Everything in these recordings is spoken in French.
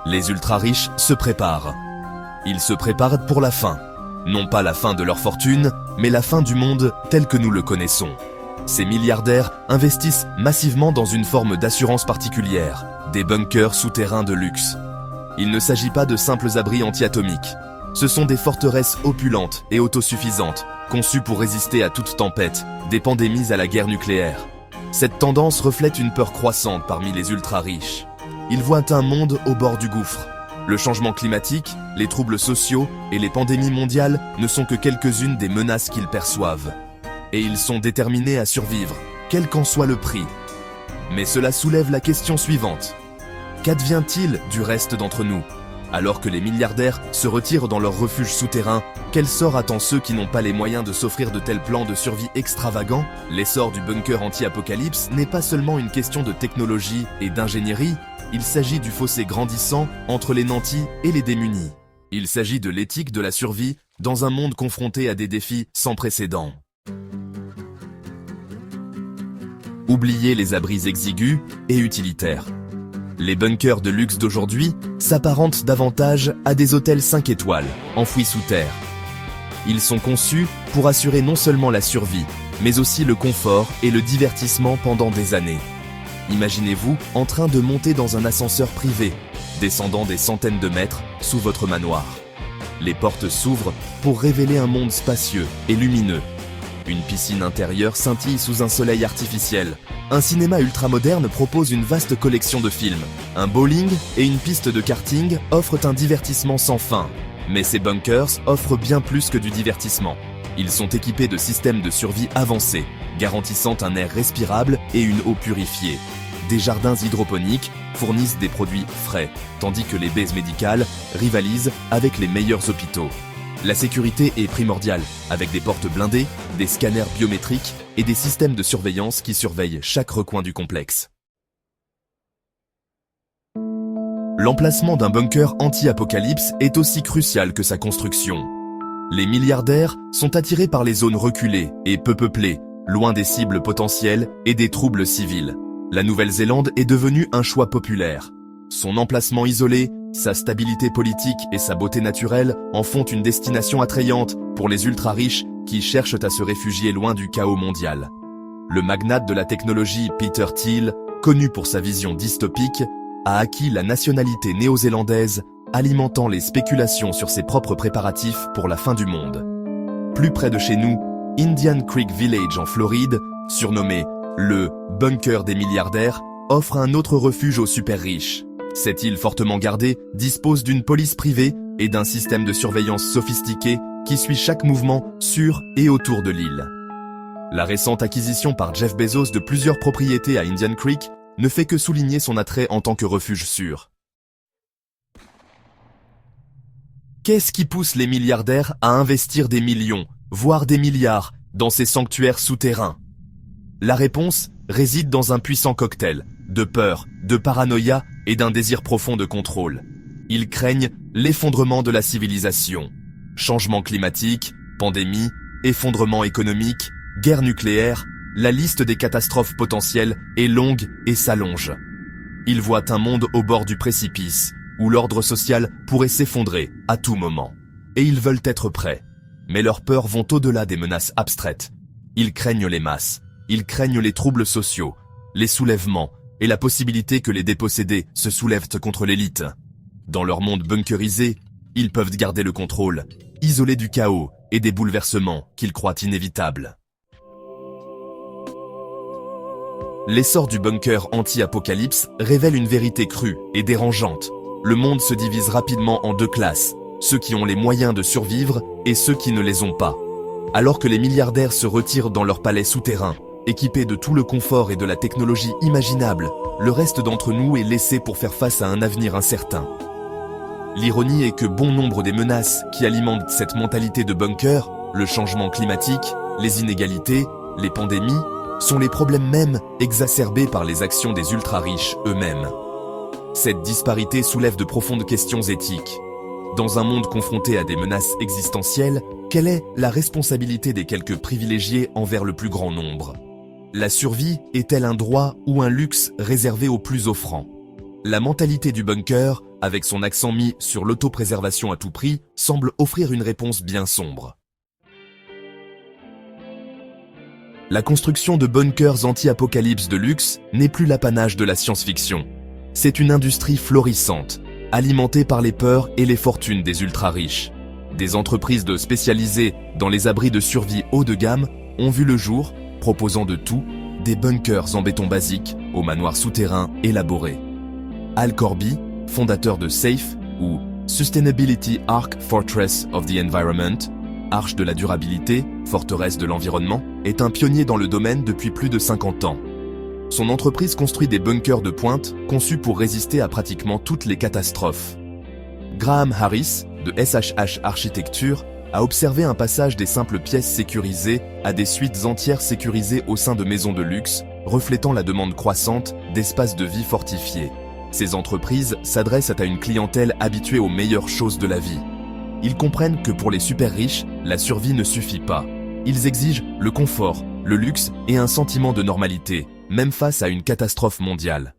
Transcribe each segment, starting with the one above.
Les ultra-riches se préparent. Ils se préparent pour la fin. Non pas la fin de leur fortune, mais la fin du monde tel que nous le connaissons. Ces milliardaires investissent massivement dans une forme d'assurance particulière, des bunkers souterrains de luxe. Il ne s'agit pas de simples abris anti-atomiques. Ce sont des forteresses opulentes et autosuffisantes, conçues pour résister à toute tempête, des pandémies à la guerre nucléaire. Cette tendance reflète une peur croissante parmi les ultra-riches. Ils voient un monde au bord du gouffre. Le changement climatique, les troubles sociaux et les pandémies mondiales ne sont que quelques-unes des menaces qu'ils perçoivent. Et ils sont déterminés à survivre, quel qu'en soit le prix. Mais cela soulève la question suivante. Qu'advient-il du reste d'entre nous? Alors que les milliardaires se retirent dans leurs refuges souterrains, quel sort attend ceux qui n'ont pas les moyens de s'offrir de tels plans de survie extravagants? L'essor du bunker anti-apocalypse n'est pas seulement une question de technologie et d'ingénierie, il s'agit du fossé grandissant entre les nantis et les démunis. Il s'agit de l'éthique de la survie dans un monde confronté à des défis sans précédent. Oubliez les abris exigus et utilitaires. Les bunkers de luxe d'aujourd'hui s'apparentent davantage à des hôtels 5 étoiles, enfouis sous terre. Ils sont conçus pour assurer non seulement la survie, mais aussi le confort et le divertissement pendant des années. Imaginez-vous en train de monter dans un ascenseur privé, descendant des centaines de mètres sous votre manoir. Les portes s'ouvrent pour révéler un monde spacieux et lumineux. Une piscine intérieure scintille sous un soleil artificiel. Un cinéma ultramoderne propose une vaste collection de films. Un bowling et une piste de karting offrent un divertissement sans fin. Mais ces bunkers offrent bien plus que du divertissement. Ils sont équipés de systèmes de survie avancés, garantissant un air respirable et une eau purifiée. Des jardins hydroponiques fournissent des produits frais, tandis que les baies médicales rivalisent avec les meilleurs hôpitaux. La sécurité est primordiale, avec des portes blindées, des scanners biométriques et des systèmes de surveillance qui surveillent chaque recoin du complexe. L'emplacement d'un bunker anti-apocalypse est aussi crucial que sa construction. Les milliardaires sont attirés par les zones reculées et peu peuplées, loin des cibles potentielles et des troubles civils. La Nouvelle-Zélande est devenue un choix populaire. Son emplacement isolé, sa stabilité politique et sa beauté naturelle en font une destination attrayante pour les ultra-riches qui cherchent à se réfugier loin du chaos mondial. Le magnate de la technologie Peter Thiel, connu pour sa vision dystopique, a acquis la nationalité néo-zélandaise, alimentant les spéculations sur ses propres préparatifs pour la fin du monde. Plus près de chez nous, Indian Creek Village en Floride, surnommé le « bunker des milliardaires », offre un autre refuge aux super riches. Cette île fortement gardée dispose d'une police privée et d'un système de surveillance sophistiqué qui suit chaque mouvement sur et autour de l'île. La récente acquisition par Jeff Bezos de plusieurs propriétés à Indian Creek ne fait que souligner son attrait en tant que refuge sûr. Qu'est-ce qui pousse les milliardaires à investir des millions, voire des milliards, dans ces sanctuaires souterrains? La réponse réside dans un puissant cocktail de peur, de paranoïa et d'un désir profond de contrôle. Ils craignent l'effondrement de la civilisation. Changement climatique, pandémie, effondrement économique, guerre nucléaire, la liste des catastrophes potentielles est longue et s'allonge. Ils voient un monde au bord du précipice, où l'ordre social pourrait s'effondrer à tout moment. Et ils veulent être prêts. Mais leurs peurs vont au-delà des menaces abstraites. Ils craignent les masses, ils craignent les troubles sociaux, les soulèvements et la possibilité que les dépossédés se soulèvent contre l'élite. Dans leur monde bunkerisé, ils peuvent garder le contrôle, isolés du chaos et des bouleversements qu'ils croient inévitables. L'essor du bunker anti-apocalypse révèle une vérité crue et dérangeante. Le monde se divise rapidement en deux classes, ceux qui ont les moyens de survivre et ceux qui ne les ont pas. Alors que les milliardaires se retirent dans leurs palais souterrains, équipés de tout le confort et de la technologie imaginable, le reste d'entre nous est laissé pour faire face à un avenir incertain. L'ironie est que bon nombre des menaces qui alimentent cette mentalité de bunker, le changement climatique, les inégalités, les pandémies, sont les problèmes mêmes exacerbés par les actions des ultra-riches eux-mêmes. Cette disparité soulève de profondes questions éthiques. Dans un monde confronté à des menaces existentielles, quelle est la responsabilité des quelques privilégiés envers le plus grand nombre? La survie est-elle un droit ou un luxe réservé aux plus offrants? La mentalité du bunker, avec son accent mis sur l'autopréservation à tout prix, semble offrir une réponse bien sombre. La construction de bunkers anti-apocalypse de luxe n'est plus l'apanage de la science-fiction. C'est une industrie florissante, alimentée par les peurs et les fortunes des ultra-riches. Des entreprises spécialisées dans les abris de survie haut de gamme ont vu le jour, proposant de tout, des bunkers en béton basique, aux manoirs souterrains élaborés. Al Corby, fondateur de SAFE, ou Sustainability Ark Fortress of the Environment, Arche de la durabilité, forteresse de l'environnement, est un pionnier dans le domaine depuis plus de 50 ans. Son entreprise construit des bunkers de pointe conçus pour résister à pratiquement toutes les catastrophes. Graham Harris, de SHH Architecture, a observé un passage des simples pièces sécurisées à des suites entières sécurisées au sein de maisons de luxe, reflétant la demande croissante d'espaces de vie fortifiés. Ces entreprises s'adressent à une clientèle habituée aux meilleures choses de la vie. Ils comprennent que pour les super riches, la survie ne suffit pas. Ils exigent le confort, le luxe et un sentiment de normalité, même face à une catastrophe mondiale.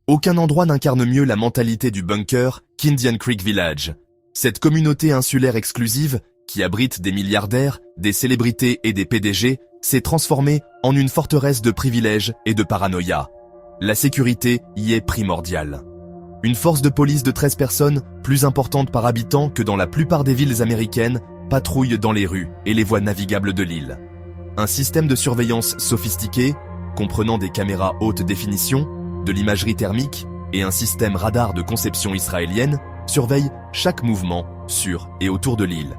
Aucun endroit n'incarne mieux la mentalité du bunker qu'Indian Creek Village. Cette communauté insulaire exclusive, qui abrite des milliardaires, des célébrités et des PDG, s'est transformée en une forteresse de privilèges et de paranoïa. La sécurité y est primordiale. Une force de police de 13 personnes, plus importante par habitant que dans la plupart des villes américaines, patrouille dans les rues et les voies navigables de l'île. Un système de surveillance sophistiqué, comprenant des caméras haute définition, de l'imagerie thermique et un système radar de conception israélienne, surveille chaque mouvement sur et autour de l'île.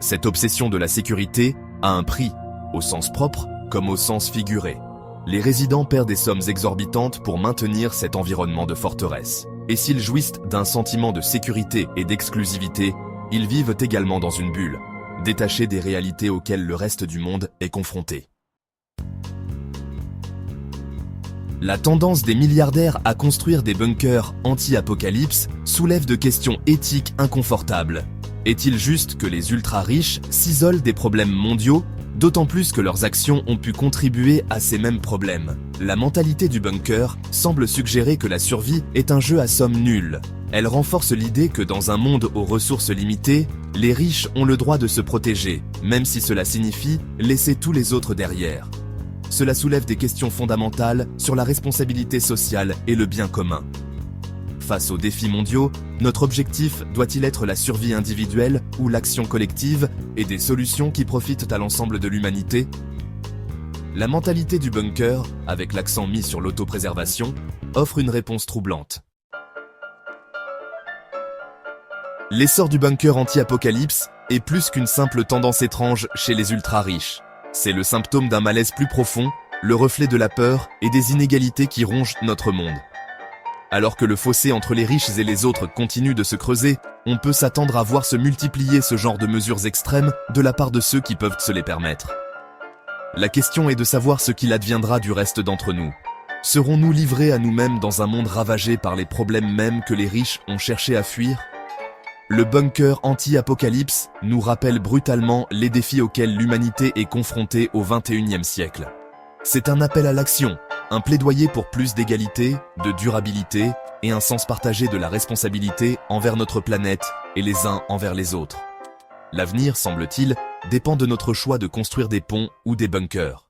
Cette obsession de la sécurité a un prix, au sens propre comme au sens figuré. Les résidents perdent des sommes exorbitantes pour maintenir cet environnement de forteresse. Et s'ils jouissent d'un sentiment de sécurité et d'exclusivité, ils vivent également dans une bulle, détachés des réalités auxquelles le reste du monde est confronté. La tendance des milliardaires à construire des bunkers anti-apocalypse soulève de questions éthiques inconfortables. Est-il juste que les ultra-riches s'isolent des problèmes mondiaux, d'autant plus que leurs actions ont pu contribuer à ces mêmes problèmes? La mentalité du bunker semble suggérer que la survie est un jeu à somme nulle. Elle renforce l'idée que dans un monde aux ressources limitées, les riches ont le droit de se protéger, même si cela signifie laisser tous les autres derrière. Cela soulève des questions fondamentales sur la responsabilité sociale et le bien commun. Face aux défis mondiaux, notre objectif doit-il être la survie individuelle ou l'action collective et des solutions qui profitent à l'ensemble de l'humanité? La mentalité du bunker, avec l'accent mis sur l'autopréservation, offre une réponse troublante. L'essor du bunker anti-apocalypse est plus qu'une simple tendance étrange chez les ultra-riches. C'est le symptôme d'un malaise plus profond, le reflet de la peur et des inégalités qui rongent notre monde. Alors que le fossé entre les riches et les autres continue de se creuser, on peut s'attendre à voir se multiplier ce genre de mesures extrêmes de la part de ceux qui peuvent se les permettre. La question est de savoir ce qu'il adviendra du reste d'entre nous. Serons-nous livrés à nous-mêmes dans un monde ravagé par les problèmes mêmes que les riches ont cherché à fuir? Le bunker anti-apocalypse nous rappelle brutalement les défis auxquels l'humanité est confrontée au XXIe siècle. C'est un appel à l'action, un plaidoyer pour plus d'égalité, de durabilité et un sens partagé de la responsabilité envers notre planète et les uns envers les autres. L'avenir, semble-t-il, dépend de notre choix de construire des ponts ou des bunkers.